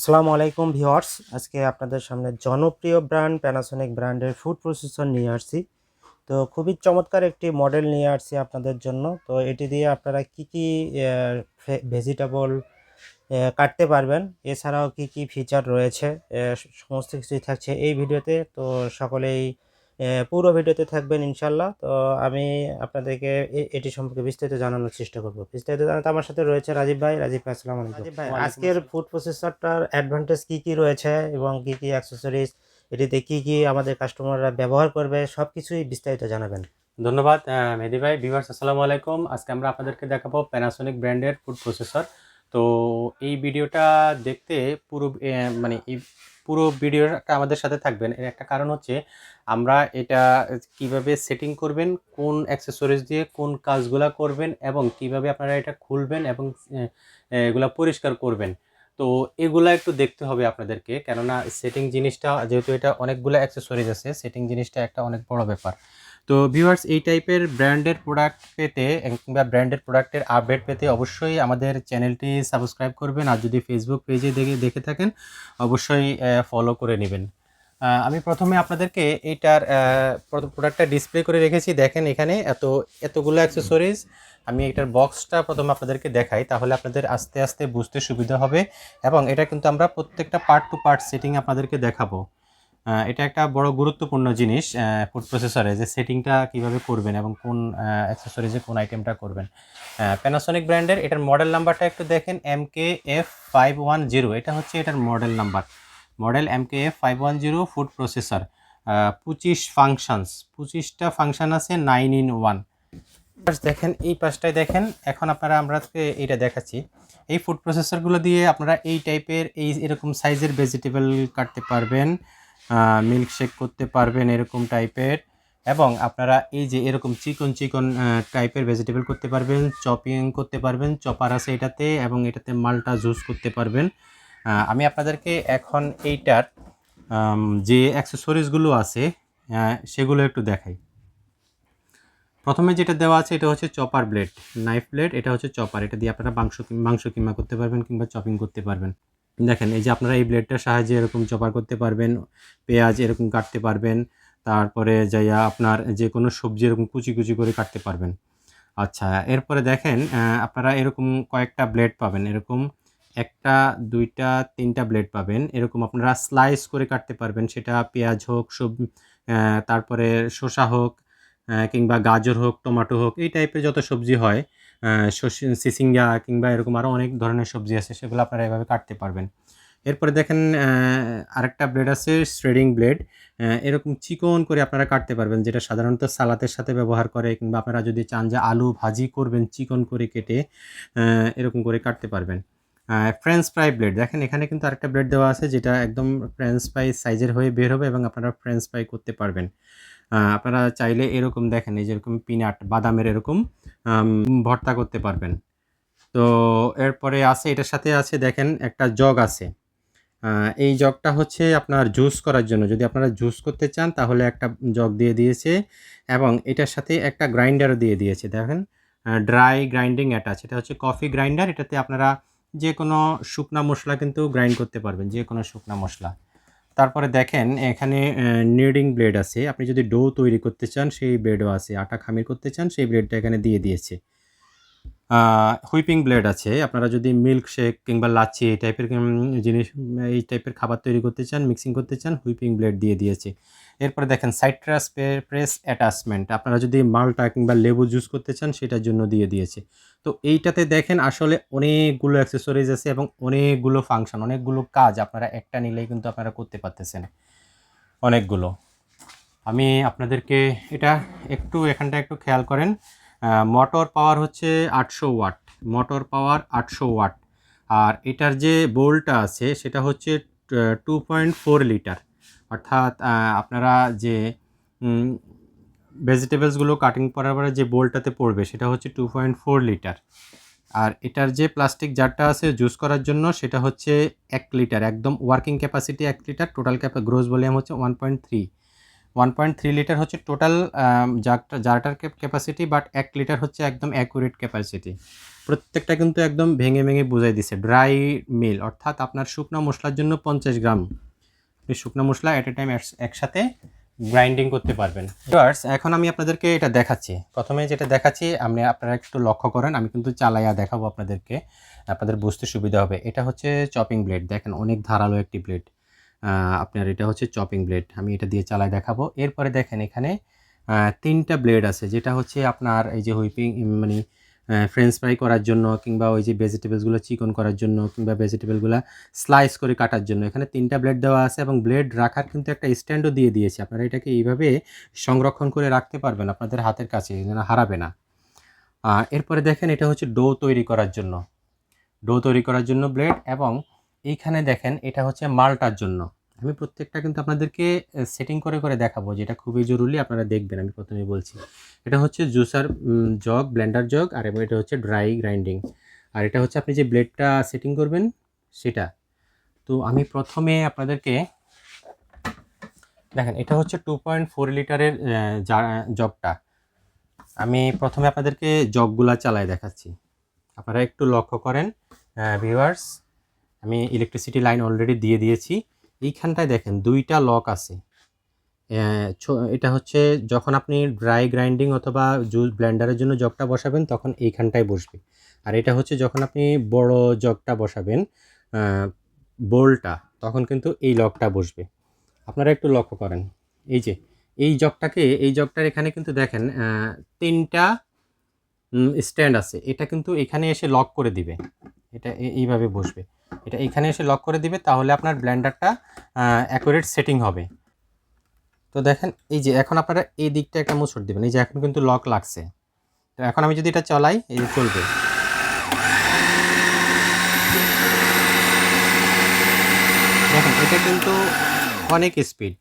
আসসালামু আলাইকুম ভিউয়ার্স, আজকে আপনাদের সামনে জনপ্রিয় ব্র্যান্ড প্যানাসোনিক ব্র্যান্ডের ফুড প্রসেসর নিয়ে আসছি। তো খুবই চমৎকার একটি মডেল নিয়ে আসছি আপনাদের জন্য। তো এটি দিয়ে আপনারা কি কি ভেজিটেবল কাটতে পারবেন, এছাড়াও কি কি ফিচার রয়েছে, সমস্ত কিছুই থাকছে এই ভিডিওতে। তো সকলেই পুরো ভিডিওতে থাকবেন ইনশাল্লাহ। তো আমি আপনাদেরকে এটি সম্পর্কে বিস্তারিত জানানোর চেষ্টা করব। বিস্তারিত জানাতে আমার সাথে রয়েছে রাজীব ভাই। রাজীব ভাই, আসসালামু আলাইকুম। রাজীব ভাই, ওয়ালাইকুম আজকের আসসালাম। ফুড প্রসেসরটার অ্যাডভান্টেজ কি কি রয়েছে এবং কি কি অ্যাক্সেসরিজ, এটিতে কি কি আমাদের কাস্টমাররা ব্যবহার করবে, সব কিছুই বিস্তারিত জানাবেন। ধন্যবাদ মেহেদি ভাই। ভিউয়ার্স আসসালামু আলাইকুম। আজকে আমরা আপনাদেরকে দেখাবো প্যানাসোনিক ব্র্যান্ডের ফুড প্রসেসর। তো এই ভিডিওটা দেখতে পুরো মানে এই পুরো ভিডিওটা আমাদের সাথে থাকবেন। এর একটা কারণ হচ্ছে আমরা এটা কিভাবে সেটিং করবেন, কোন অ্যাক্সেসরিজ দিয়ে কোন কাজগুলা করবেন এবং কিভাবে আপনারা এটা খুলবেন এবং এগুলা পরিষ্কার করবেন। তো এগুলা একটু দেখতে হবে আপনাদেরকে, কেননা সেটিং জিনিসটা যেহেতু এটা অনেকগুলো অ্যাক্সেসরিজ আছে, সেটিং জিনিসটা একটা অনেক বড় ব্যাপার। তো ভিউয়ার্স, এই টাইপের ব্র্যান্ডের প্রোডাক্ট পেতে কিংবা ব্র্যান্ডের প্রোডাক্টের আপডেট পেতে অবশ্যই আমাদের চ্যানেলটি সাবস্ক্রাইব করবেন, আর যদি ফেসবুক পেজে দেখে থাকেন অবশ্যই ফলো করে নেবেন। আমি প্রথমে আপনাদেরকে এইটার প্রোডাক্টটা ডিসপ্লে করে রেখেছি। দেখেন এখানে এতগুলো অ্যাক্সেসরিজ। আমি এটার বক্সটা প্রথমে আপনাদেরকে দেখাই, তাহলে আপনাদের আস্তে আস্তে বুঝতে সুবিধা হবে। এবং এটা কিন্তু আমরা প্রত্যেকটা পার্ট টু পার্ট সেটিং আপনাদেরকে দেখাবো। এটা একটা বড় গুরুত্বপূর্ণ জিনিস ফুড প্রসেসরে, যে সেটিংটা কিভাবে করবেন এবং কোন অ্যাক্সেসরিজে কোন আইটেমটা করবেন। প্যানাসোনিক ব্র্যান্ডের এটার মডেল নাম্বারটা একটু দেখেন, MKF510। এটা হচ্ছে এটার model number, model MKF510 food processor. 25টা ফাংশান আছে, 9 in 1। দেখেন এই পাশটায় দেখেন। এখন আমরা এইটা দেখাচ্ছি। এই ফুড প্রসেসরগুলো দিয়ে আপনারা এই টাইপের এরকম সাইজের ভেজিটেবল কাটতে পারবেন, মিল্কশেক করতে পারবেন এরকম টাইপের, এবং আপনারা এই যে এরকম চিকন চিকন টাইপের ভেজিটেবল করতে পারবেন, চপিং করতে পারবেন। চপার আছে এটাতে, এবং এটাতে মালটা জুস করতে পারবেন। আমি আপনাদেরকে এখন এইটার যে অ্যাক্সেসরিজগুলো আছে সেগুলো একটু দেখাই। প্রথমে যেটা দেওয়া আছে এটা হচ্ছে চপার ব্লেড, নাইফ ব্লেড। এটা হচ্ছে চপার, এটা দিয়ে আপনারা মাংস কিমা করতে পারবেন কিংবা চপিং করতে পারবেন। দেখেন এই যে আপনারা এই ব্লেডটার সাহায্যে এরকম চপার করতে পারবেন, পেঁয়াজ এরকম কাটতে পারবেন, তারপরে যাইয়া আপনার যে কোনো সবজি এরকম কুচি কুচি করে কাটতে পারবেন। আচ্ছা, এরপরে দেখেন আপনারা এরকম কয়েকটা ব্লেড পাবেন, এরকম 1টা 2টা 3টা ব্লেড পাবেন। এরকম আপনারা স্লাইস করে কাটতে পারবেন, সেটা পেঁয়াজ হোক, তারপরে শসা হোক, কিংবা গাজর হোক, টমেটো হোক, এই টাইপের যত সবজি হয়, সিসিঙ্গা কিংবা এরকম আরও অনেক ধরনের সবজি আছে, সেগুলো আপনারা এভাবে কাটতে পারবেন। এরপরে দেখেন আরেকটা ব্লেড আছে, শ্রেডিং ব্লেড। এরকম চিকন করে আপনারা কাটতে পারবেন, যেটা সাধারণত সালাদের সাথে ব্যবহার করে, কিংবা আপনারা যদি চান যে আলু ভাজি করবেন চিকন করে কেটে এরকম করে কাটতে পারবেন। ফ্রেঞ্চ ফ্রাই ব্লেড, দেখেন এখানে কিন্তু আরেকটা ব্লেড দেওয়া আছে, যেটা একদম ফ্রেঞ্চ ফ্রাই সাইজের হয়ে বের হবে এবং আপনারা ফ্রেঞ্চ ফ্রাই করতে পারবেন। আপনারা চাইলে এরকম দেখেন এই যেরকম পিনাট বাদামের এরকম ভর্তা করতে পারবেন। তো এরপরে আছে, এটার সাথে আছে দেখেন একটা জগ আছে। এই জগটা হচ্ছে আপনার জুস করার জন্য, যদি আপনারা জুস করতে চান তাহলে একটা জগ দিয়ে দিয়েছে, এবং এটার সাথে একটা গ্রাইন্ডারও দিয়ে দিয়েছে। দেখেন ড্রাই গ্রাইন্ডিং অ্যাটাচ, এটা হচ্ছে কফি গ্রাইন্ডার। এটাতে আপনারা যে কোনো শুকনা মশলা কিন্তু গ্রাইন্ড করতে পারবেন, যে কোনো শুকনা মশলা। তারপরে দেখেন এখানে নিডিং ব্লেড আছে, আপনি যদি ডো তৈরি করতে চান সেই ব্লেডও আছে, আটা খামির করতে চান সেই ব্লেডটা এখানে দিয়ে দিয়েছে। হুইপিং ব্লেড আছে, আপনারা যদি মিল্ক শেক কিংবা লাচ্ছি এই টাইপের জিনিস, এই টাইপের খাবার তৈরি করতে চান, মিক্সিং করতে চান, হুইপিং ব্লেড দিয়ে দিয়েছে। এরপরে দেখেন সাইট্রাস প্রেস অ্যাটাচমেন্ট, আপনারা যদি মালটা কিংবা লেবু জুস করতে চান সেটার জন্য দিয়ে দিয়েছে। তো এইটাতে দেখেন আসলে অনেকগুলো অ্যাক্সেসরিজ আছে এবং অনেকগুলো ফাংশন, অনেকগুলো কাজ আপনারা একটা নিলেই কিন্তু আপনারা করতে পারতেছেন অনেকগুলো। আমি আপনাদেরকে এটা এখানটা একটু খেয়াল করেন। মোটর পাওয়ার হচ্ছে 800 ওয়াট, মোটর পাওয়ার 800 ওয়াট। আর এটার যে বোল্টটা আছে সেটা হচ্ছে 2.4 লিটার। অর্থাৎ আপনারা যে ভেজিটেবলসগুলো কাটিং করার পরে যে বোল্টটাতে পড়বে সেটা হচ্ছে 2.4 লিটার। আর এটার যে প্লাস্টিক জারটা আছে জুস করার জন্য সেটা হচ্ছে 1 লিটার, একদম working capacity 1 litre, total gross volume হচ্ছে 1.3 লিটার হচ্ছে টোটাল জারটার ক্যাপাসিটি, বাট 1 লিটার হচ্ছে একদম অ্যাকুরেট ক্যাপাসিটি। প্রত্যেকটা কিন্তু একদম ভেঙে ভেঙে বুঝাই দিছে ড্রাই মিল, অর্থাৎ আপনার শুকনো মশলার জন্য 50 গ্রাম আপনি শুকনো মশলা এট এ টাইম একসাথে গ্রাইন্ডিং করতে পারবেন। ভিউয়ার্স, এখন আমি আপনাদেরকে এটা দেখাচ্ছি। প্রথমে যেটা দেখাচ্ছি আপনারা একটু লক্ষ্য করেন, আমি কিন্তু চালাইয়া দেখাবো আপনাদেরকে, আপনাদের বুঝতে সুবিধা হবে। এটা হচ্ছে চপিং ব্লেড, দেখেন অনেক ধারালো একটি ব্লেড। আপনার এটা হচ্ছে চপিং ব্লেড, আমি এটা দিয়ে চালাই দেখাবো। এরপরে দেখেন এখানে 3টা ব্লেড আছে, যেটা হচ্ছে আপনার এই যে হুইপিং মানে ফ্রেঞ্চ ফ্রাই করার জন্য, কিংবা ওই যে ভেজিটেবলসগুলো চিকন করার জন্য, কিংবা ভেজিটেবলগুলো স্লাইস করে কাটার জন্য এখানে 3টা ব্লেড দেওয়া আছে, এবং ব্লেড রাখার কিন্তু একটা স্ট্যান্ডও দিয়ে দিয়েছে। আপনারা এটাকে এইভাবে সংরক্ষণ করে রাখতে পারবেন আপনাদের হাতের কাছে, যেন হারাবে না। এরপরে দেখেন এটা হচ্ছে ডো তৈরি করার জন্য, ব্লেড, এবং এইখানে দেখেন এটা হচ্ছে মালটার জন্য। আমি প্রত্যেকটা কিন্তু আপনাদেরকে সেটিং করে করে দেখাবো, যেটা খুবই জরুরি, আপনারা দেখবেন। আমি প্রথমেই বলছি এটা হচ্ছে জুসার জগ, ব্লেন্ডার জগ, আর এটা হচ্ছে ড্রাই গ্রাইন্ডিং, আর এটা হচ্ছে আপনি যে ব্লেডটা সেটিং করবেন সেটা। তো আমি প্রথমে আপনাদেরকে দেখেন, এটা হচ্ছে 2.4 লিটারের জগটা। আমি প্রথমে আপনাদেরকে জগগুলা চালায় দেখাচ্ছি, আপনারা একটু লক্ষ্য করেন। ভিউয়ার্স, আমি ইলেকট্রিসিটি লাইন অলরেডি দিয়ে দিয়েছি। এইখানটায় দেখেন 2টা লক আছে। এটা হচ্ছে যখন আপনি ড্রাই গ্রাইন্ডিং অথবা জুস ব্লেন্ডারের জন্য জগটা বসাবেন তখন এইখানটায় বসবে। আর এটা হচ্ছে যখন আপনি বড় জগটা বসাবেন বোলটা, তখন কিন্তু এই লকটা বসবে। আপনারা একটু লক্ষ্য করেন, এই যে এই জগটার এখানে কিন্তু দেখেন 3টা স্ট্যান্ড আছে। এটা কিন্তু এখানে এসে লক করে দিবে, এটা এইভাবে বসবে, এটা এখানে এসে লক করে দিবে, তাহলে আপনার ব্লেন্ডারটা অ্যাকুরেট সেটিং হবে। তো দেখেন এই যে এখন আপনারা এই দিকটা একটা মোচড় দিবেন, এই যে এখন কিন্তু লক লাগছে। তো এখন আমি যদি এটা চালাই, এই যে চলবে। দেখেন এটা কিন্তু অনেক স্পিড,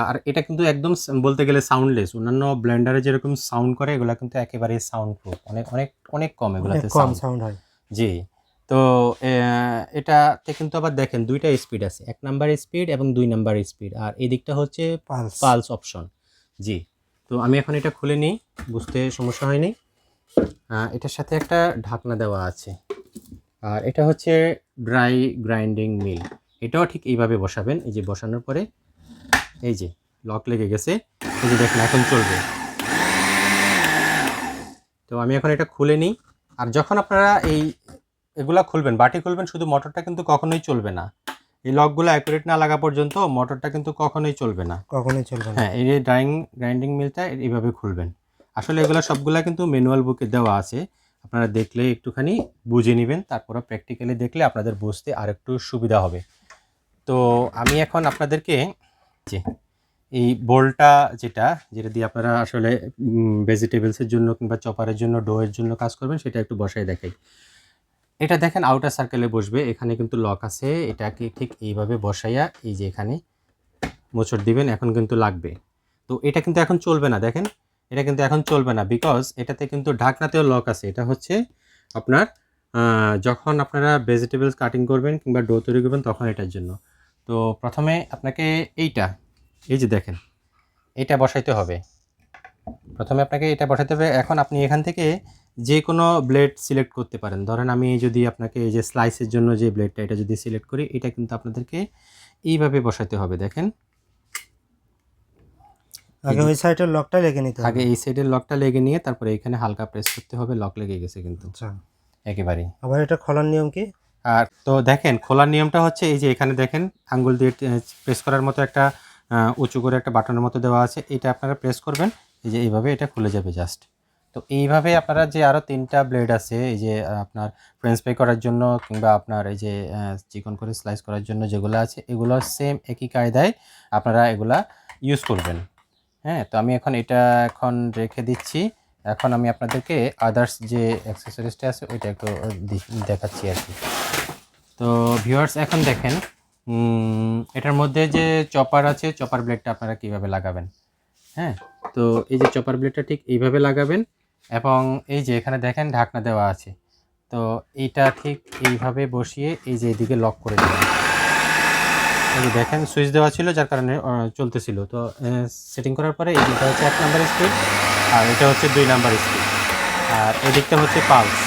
আর এটা কিন্তু একদম বলতে গেলে সাউন্ডলেস। অন্যান্য ব্লেন্ডারে যেরকম সাউন্ড করে, এগুলো কিন্তু একেবারেই সাউন্ড প্রুফ, অনেক অনেক অনেক কম এগুলোতে সাউন্ড হয়। জি, তো এটাতে কিন্তু আবার দেখেন 2টা স্পিড আছে, 1 নাম্বার স্পিড এবং 2 নাম্বার স্পিড, আর এই দিকটা হচ্ছে পালস অপশন। জি, তো আমি এখন এটা খুলে নিই, বুঝতে সমস্যা হয়নি। এটার সাথে একটা ঢাকনা দেওয়া আছে, আর এটা হচ্ছে ড্রাই গ্রাইন্ডিং মিল। এটাও ঠিক এইভাবে বসাবেন, এই যে বসানোর পরে এই যে লক লেগে গেছে, এই যে দেখেন এখন চলবে। তো আমি এখন এটা খুলে নিই। আর যখন আপনারা এগুলা খুলবেন, বাটি খুলবেন, শুধু মোটরটা কিন্তু কখনোই চলবে না। এই লকগুলো অ্যাকুরেট না লাগা পর্যন্ত মোটরটা কিন্তু কখনোই চলবে না। হ্যাঁ, এই যে গ্রাইন্ডিং মিলটা এইভাবে খুলবেন। আসলে এগুলো সবগুলা কিন্তু ম্যানুয়াল বুকে দেওয়া আছে, আপনারা দেখলে একটুখানি বুঝে নেবেন, তারপরে প্র্যাকটিক্যালি দেখলে আপনাদের বুঝতে আর একটু সুবিধা হবে। তো আমি এখন আপনাদেরকে যে এই বোলটা যেটা দিয়ে আপনারা আসলে ভেজিটেবলসের জন্য কিংবা চপারের জন্য, ডোয়ের জন্য কাজ করবেন, সেটা একটু বসায় দেখাই। এটা দেখেন আউটার সার্কেলে বসবে, এখানে কিন্তু লক আছে। এটাকে ঠিক এইভাবে বসাইয়া এই যে এখানে মোচড় দিবেন, এখন কিন্তু লাগবে। তো এটা কিন্তু এখন চলবে না, দেখেন এটা কিন্তু এখন চলবে না, বিকজ এটাতে কিন্তু ঢাকনাতেও লক আছে। এটা হচ্ছে আপনার যখন আপনারা ভেজিটেবলস কাটিং করবেন কিংবা ডো তৈরি করবেন তখন এটার জন্য। তো প্রথমে আপনাকে এই যে দেখেন এটা বসাইতে হবে, প্রথমে আপনাকে এটা বসাতে হবে। এখন আপনি এখান থেকে যে কোনো ব্লেড সিলেক্ট করতে পারেন। ধরেন আমি যদি আপনাকে এই যে স্লাইসের জন্য যে ব্লেডটা, এটা যদি সিলেক্ট করি, এটা কিন্তু আপনাদেরকে এইভাবে বসাতে হবে। দেখেন আগে ওই সাইডের লকটা লেগে নিতে হবে, আগে এই সাইডের লকটা লেগে নিয়ে তারপরে এখানে হালকা প্রেস করতে হবে, লক লেগে গেছে কিন্তু। আচ্ছা, একেবারেই। আবার এটা খোলার নিয়ম কি? আর তো দেখেন খোলার নিয়মটা হচ্ছে এই যে এখানে দেখেন আঙ্গুল দিয়ে প্রেস করার মতো একটা উঁচু করে একটা বাটনের মতো দেওয়া আছে, এটা আপনারা প্রেস করবেন, এই যে এইভাবে এটা খুলে যাবে জাস্ট। তো এইভাবে আপনারা যে আরও 3টা ব্লেড আছে, এই যে আপনার ফ্রেঞ্চ ফ্রাই করার জন্য কিংবা আপনার এই যে চিকন করে স্লাইস করার জন্য যেগুলো আছে, এগুলো সেম একই কায়দায় আপনারা এগুলা ইউজ করবেন। হ্যাঁ, তো আমি এখন এটা রেখে দিচ্ছি। এখন আমি আপনাদেরকে আদার্স যে অ্যাক্সেসরিজটা আছে ওইটা একটু দেখাচ্ছি আর কি। তো ভিউয়ার্স, এখন দেখেন এটার মধ্যে যে চপার আছে, চপার ব্লেডটা আপনারা কিভাবে লাগাবেন। হ্যাঁ, তো এই যে চপার ব্লেডটা ঠিক এইভাবে লাগাবেন, এবং এই যে এখানে দেখেন ঢাকনা দেওয়া আছে, তো এইটা ঠিক এইভাবে বসিয়ে এই যে এইদিকে লক করে দেবেন। এই যে দেখেন সুইচ দেওয়া ছিল যার কারণে চলতেছিল। তো সেটিং করার পরে এই যেটা হচ্ছে 1 নাম্বার স্পিড, আর এটা হচ্ছে 2 নাম্বার স্পিড, আর এদিকটা হচ্ছে পালস।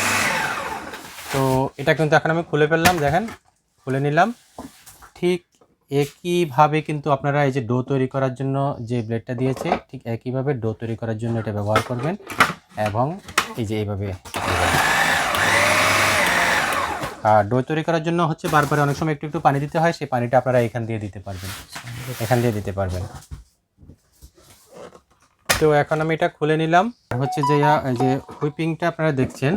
তো এটা কিন্তু এখন আমি খুলে ফেললাম, দেখেন খুলে নিলাম। ঠিক একইভাবে কিন্তু আপনারা এই যে ডো তৈরি করার জন্য যে ব্লেডটা দিয়েছে, ঠিক একইভাবে ডো তৈরি করার জন্য এটা ব্যবহার করবেন এবং এই যে এইভাবে। আর ডো তৈরি করার জন্য হচ্ছে বারবার অনেক সময় একটু একটু পানি দিতে হয়, সেই পানিটা আপনারা এখান দিয়ে দিতে পারবেন, এখান দিয়ে দিতে পারবেন। তো এখন আমি এটা খুলে নিলাম। হচ্ছে যে এই যে হুইপিংটা আপনারা দেখছেন,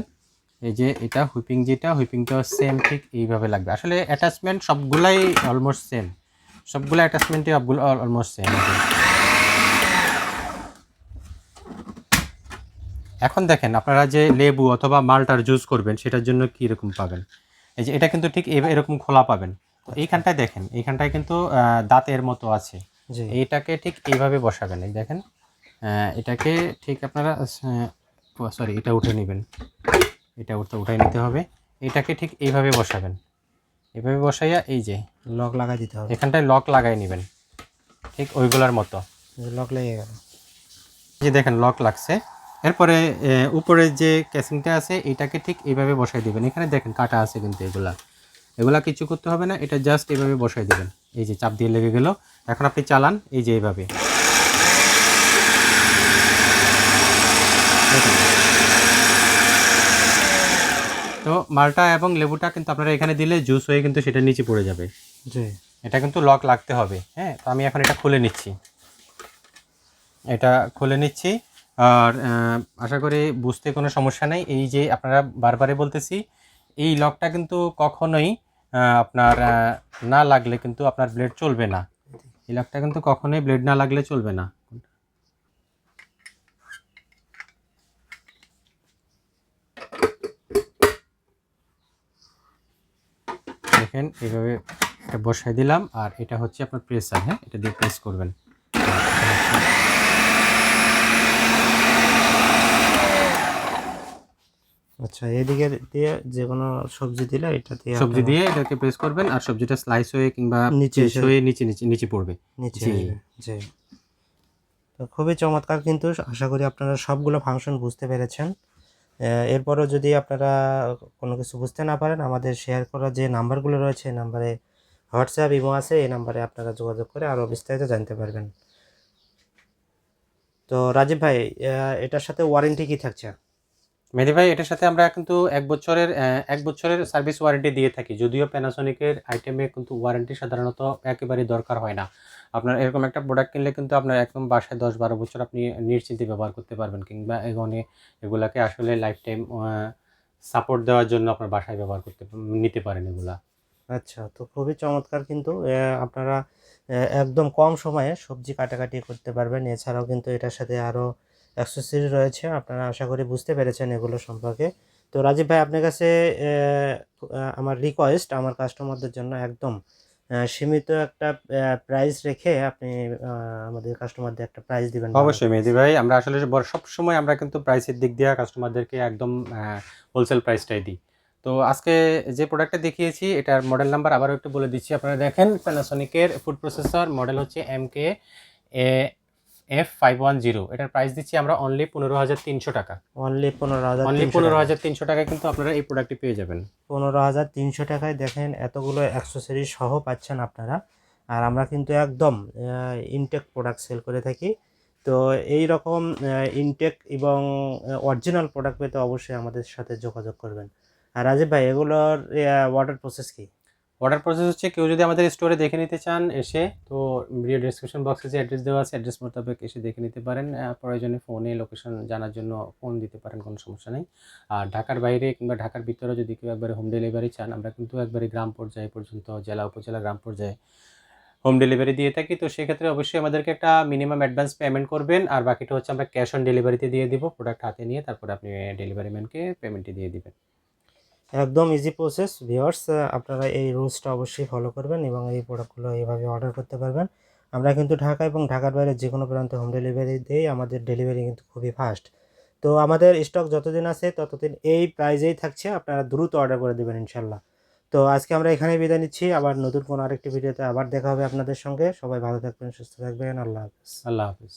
এই যে এটা হুইপিং, যেটা হুইপিংটাও সেম ঠিক এইভাবে লাগবে। আসলে অ্যাটাচমেন্ট সবগুলাই অলমোস্ট সেম, সবগুলো অ্যাটাচমেন্টই অলমোস্ট সেম। এখন দেখেন আপনারা যে লেবু অথবা মালটার জুস করবেন সেটার জন্য কি রকম পাবেন, এই যে এটা কিন্তু ঠিক এরকম খোলা পাবেন। তো এইখানটায় দেখেন, এইখানটায় কিন্তু দাঁতের মতো আছে, জি। এইটাকে ঠিক এইভাবে বসাবেন। এই দেখেন এটাকে ঠিক আপনারা সরি এটা উঠে নেবেন, এটা উঠাই নিতে হবে। এটাকে ঠিক এইভাবে বসাবেন, এইভাবে বসাইয়া এই যে লক লাগাই দিতে হবে। এখানটায় লক লাগাই নেবেন ঠিক ওইগুলার মতো। লক লেগে গেল। যে দেখেন লক লাগছে। এরপরে উপরে যে ক্যাসিংটা আছে এটাকে ঠিক এইভাবে বসাই দিবেন। এখানে দেখেন কাটা আছে কিন্তু এগুলা কিছু করতে হবে না, এটা জাস্ট এইভাবে বসাই দিবেন। এই যে চাপ দিয়ে লেগে গেল। এখন আপনি চালান এই যে এইভাবে, দেখুন। তো মালটা এবং লেবুটা কিন্তু আপনারা এখানে দিলে জুস হয়ে কিন্তু সেটা নিচে পড়ে যাবে। জি। এটা কিন্তু লক লাগতে হবে। হ্যাঁ, তো আমি এখন এটা খুলে নিচ্ছি, এটা খুলে নিচ্ছি। আর আশা করি বুঝতে কোনো সমস্যা নেই। এই যে আপনারা বারবারই বলতেছি, এই লকটা কিন্তু কখনোই আপনার না লাগলে কিন্তু আপনার ব্লেড চলবে না। এই লকটা কিন্তু কখনোই ব্লেড না লাগলে চলবে না। দেখেন এইভাবে এটা বসাই দিলাম, আর এটা হচ্ছে আপনার প্রেসার। হ্যাঁ, এটা দিয়ে প্রেস করবেন। আচ্ছা, এদিকে দিয়ে যে কোনো সবজি দিলে এটা দিয়ে সবজি আপনারা দিয়ে এটাকে প্রেস করবেন আর সবজিটা স্লাইস হয়ে কিংবা নিচে পিস এসে হয়ে নিচে পড়বে। নিচে জি। আসবে। জি। তো খুবই চমৎকার, কিন্তু আশা করি আপনারা সবগুলো ফাংশন বুঝতে পেরেছেন। এরপরও যদি আপনারা কোনো কিছু বুঝতে না পারেন, আমাদের শেয়ার করা যে নাম্বারগুলো রয়েছে এই নাম্বারে হোয়াটসঅ্যাপ, ইমো আছে, এই নাম্বারে আপনারা যোগাযোগ করে আরও বিস্তারিত জানতে পারবেন। তো রাজীব ভাই, এটার সাথে ওয়ারেন্টি কি থাকছে? মেহেদী ভাই, এটার সাথে আমরা কিন্তু 1 বছরের সার্ভিস ওয়ারেন্টি দিয়ে থাকি। যদিও প্যানাসোনিকের আইটেমে কিন্তু ওয়ারেন্টি সাধারণত একেবারেই দরকার হয় না। আপনার এরকম একটা প্রোডাক্ট কিনলে কিন্তু আপনার একদম বাসায় 10-12 বছর আপনি নিশ্চিন্তে ব্যবহার করতে পারবেন, কিংবা এগুলাকে আসলে লাইফ টাইম সাপোর্ট দেওয়ার জন্য আপনার বাসায় ব্যবহার নিতে পারেন এগুলা। আচ্ছা, তো খুবই চমৎকার, কিন্তু আপনারা একদম কম সময়ে সবজি কাটাকাটি করতে পারবেন। এছাড়াও কিন্তু এটার সাথে আরও অ্যাক্সেসরি রয়েছে, আপনারা আশা করি বুঝতে পেরেছেন এগুলো সম্পর্কে। তো রাজীব ভাই, আপনার কাছে আমার রিকোয়েস্ট, আমার কাস্টমারদের জন্য একদম সীমিত একটা প্রাইস রেখে আপনি আমাদের কাস্টমারদের একটা প্রাইস দিবেন ভালো অবশ্যই করে। মেহেদী ভাই, আমরা আসলে সবসময় আমরা কিন্তু প্রাইসের দিক দিয়ে কাস্টমারদেরকে একদম হোলসেল প্রাইসটাই দিই। তো আজকে যে প্রোডাক্টটা দেখিয়েছি এটার মডেল নাম্বার আবারও একটু বলে দিচ্ছি। আপনারা দেখেন, প্যানাসোনিকের ফুড প্রসেসর, মডেল হচ্ছে MK F510। এটার প্রাইস দিচ্ছি আমরা অনলি 15,300 টাকা। অনলি অনলি 15,300 টাকা। 15,300 টাকায় কিন্তু আপনারা এই প্রোডাক্টটি পেয়ে যাবেন। 15,300 টাকায় দেখেন এতগুলো অ্যাক্সেসরিজ সহ পাচ্ছেন আপনারা। আর আমরা কিন্তু একদম ইনটেক প্রোডাক্ট সেল করে থাকি। তো এই রকম ইনটেক এবং অরিজিনাল প্রোডাক্ট পেতে অবশ্যই আমাদের সাথে যোগাযোগ করবেন। আর রাজীব ভাই, এগুলোর অর্ডার প্রসেস কি? অর্ডার প্রসেস হচ্ছে, কেউ যদি আমাদের স্টোরে দেখে নিতে চান এসে, তো ভিডিও ডেসক্রিপশন বক্সে যে অ্যাড্রেস দেওয়া আছে অ্যাড্রেস মোতাবেক এসে দেখে নিতে পারেন। প্রয়োজনে ফোনে লোকেশন জানার জন্য ফোন দিতে পারেন, কোনো সমস্যা নেই। আর ঢাকার বাইরে কিংবা ঢাকার ভিতরে যদি কেউ একবারে হোম ডেলিভারি চান, আমরা কিন্তু একবারে গ্রাম পর্যায়ে পর্যন্ত, জেলা উপজেলা গ্রাম পর্যায়ে হোম ডেলিভারি দিয়ে থাকি। তো সেক্ষেত্রে অবশ্যই আমাদেরকে একটা মিনিমাম অ্যাডভান্স পেমেন্ট করবেন, আর বাকিটা হচ্ছে আমরা ক্যাশ অন ডেলিভারিতে দিয়ে দিব। প্রোডাক্ট হাতে নিয়ে তারপরে আপনি ডেলিভারি ম্যানকে পেমেন্টটি দিয়ে দিবেন। একদম ইজি প্রসেস ভিউয়ার্স, আপনারা এই রুলসটা অবশ্যই ফলো করবেন এবং এই প্রোডাক্টগুলো এইভাবে অর্ডার করতে পারবেন। আমরা কিন্তু ঢাকা এবং ঢাকার বাইরে যে কোনো প্রান্তে হোম ডেলিভারি দিই, আমাদের ডেলিভারি কিন্তু খুবই ফাস্ট। তো আমাদের স্টক যতদিন আছে ততদিন এই প্রাইজেই থাকছে, আপনারা দ্রুত অর্ডার করে দেবেন ইনশাল্লাহ। তো আজকে আমরা এখানেই বিদায় নিচ্ছি, আবার নতুন কোনো আরেকটি ভিডিওতে আবার দেখা হবে আপনাদের সঙ্গে। সবাই ভালো থাকবেন, সুস্থ থাকবেন, আল্লাহ হাফেজ। আল্লাহ হাফিজ।